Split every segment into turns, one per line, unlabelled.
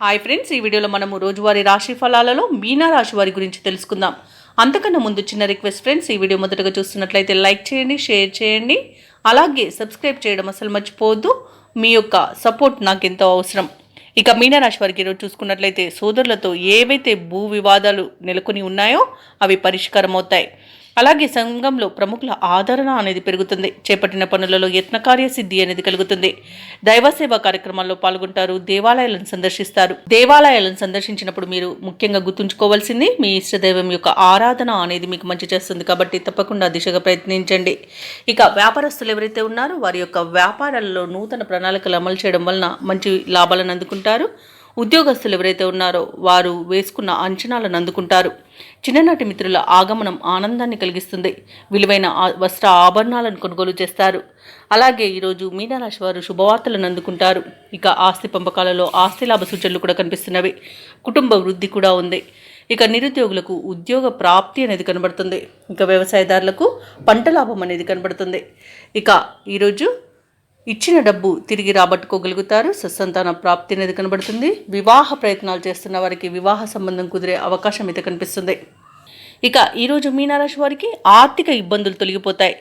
Hi friends, ఈ వీడియోలో మనము రోజువారీ రాశి ఫలాలలో మీనా రాశి వారి గురించి తెలుసుకుందాం. అంతకన్నా ముందు చిన్న రిక్వెస్ట్ ఫ్రెండ్స్, ఈ వీడియో మొదటగా చూస్తున్నట్లయితే లైక్ చేయండి, షేర్ చేయండి, అలాగే సబ్స్క్రైబ్ చేయడం అసలు మర్చిపోవద్దు. మీ యొక్క సపోర్ట్ నాకు ఎంతో అవసరం. ఇక మీనరాశి వారికి ఈరోజు చూసుకున్నట్లయితే సోదరులతో ఏవైతే భూ వివాదాలు నెలకొని ఉన్నాయో అవి పరిష్కారం అవుతాయి. అలాగే సంఘంలో ప్రముఖుల ఆదరణ అనేది పెరుగుతుంది. చేపట్టిన పనులలో యత్నకార్య సిద్ధి అనేది కలుగుతుంది. దైవ సేవా కార్యక్రమాల్లో పాల్గొంటారు. దేవాలయాలను సందర్శిస్తారు. దేవాలయాలను సందర్శించినప్పుడు మీరు ముఖ్యంగా గుర్తుంచుకోవాల్సింది మీ ఇష్టదైవం యొక్క ఆరాధన అనేది మీకు మంచి చేస్తుంది. కాబట్టి తప్పకుండా దిశగా ప్రయత్నించండి. ఇక వ్యాపారస్తులు ఎవరైతే ఉన్నారో వారి యొక్క వ్యాపారాలలో నూతన ప్రణాళికలు అమలు చేయడం వలన మంచి లాభాలను అందుకుంటారు. ఉద్యోగస్తులు ఎవరైతే ఉన్నారో వారు వేసుకున్న అంచనాలను అందుకుంటారు. చిన్ననాటి మిత్రుల ఆగమనం ఆనందాన్ని కలిగిస్తుంది. విలువైన వస్త్ర ఆభరణాలను కొనుగోలు చేస్తారు. అలాగే ఈరోజు మీనరాశి వారు శుభవార్తలను అందుకుంటారు. ఇక ఆస్తి పంపకాలలో ఆస్తి లాభ సూచనలు కూడా కనిపిస్తున్నవి. కుటుంబ వృద్ధి కూడా ఉంది. ఇక నిరుద్యోగులకు ఉద్యోగ ప్రాప్తి అనేది కనబడుతుంది. ఇక వ్యవసాయదారులకు పంట లాభం అనేది కనబడుతుంది. ఇక ఈరోజు ఇచ్చిన డబ్బు తిరిగి రాబట్టుకోగలుగుతారు. సత్సంతాన ప్రాప్తి అనేది కనబడుతుంది. వివాహ ప్రయత్నాలు చేస్తున్న వారికి వివాహ సంబంధం కుదిరే అవకాశం అయితే కనిపిస్తుంది. ఇక ఈరోజు మీనరాశి వారికి ఆర్థిక ఇబ్బందులు తొలగిపోతాయి.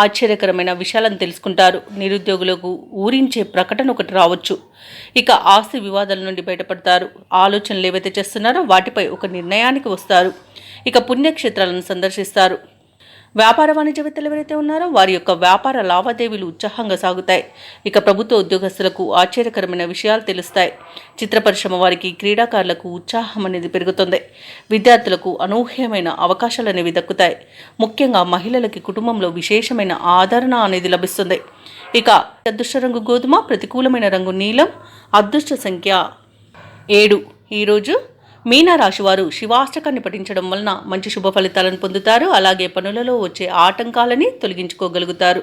ఆశ్చర్యకరమైన విషయాలను తెలుసుకుంటారు. నిరుద్యోగులకు ఊరించే ప్రకటన ఒకటి రావచ్చు. ఇక ఆస్తి వివాదాల నుండి బయటపడతారు. ఆలోచనలు ఏవైతే చేస్తున్నారో వాటిపై ఒక నిర్ణయానికి వస్తారు. ఇక పుణ్యక్షేత్రాలను సందర్శిస్తారు. వ్యాపార వాణిజ్యవేత్తలు ఎవరైతే ఉన్నారో వారి యొక్క వ్యాపార లావాదేవీలు ఉత్సాహంగా సాగుతాయి. ఇక ప్రభుత్వ ఉద్యోగస్తులకు ఆశ్చర్యకరమైన విషయాలు తెలుస్తాయి. చిత్ర పరిశ్రమ వారికి, క్రీడాకారులకు ఉత్సాహం అనేది పెరుగుతుంది. విద్యార్థులకు అనూహ్యమైన అవకాశాలు అనేవి దక్కుతాయి. ముఖ్యంగా మహిళలకి కుటుంబంలో విశేషమైన ఆదరణ అనేది లభిస్తుంది. ఇక అదృష్ట రంగు గోధుమ, ప్రతికూలమైన రంగు నీలం, అదృష్ట సంఖ్య 7. ఈరోజు మీనరాశి వారు శివాష్టకాన్ని పఠించడం వలన మంచి శుభ ఫలితాలను పొందుతారు. అలాగే పనులలో వచ్చే ఆటంకాలని తొలగించుకోగలుగుతారు.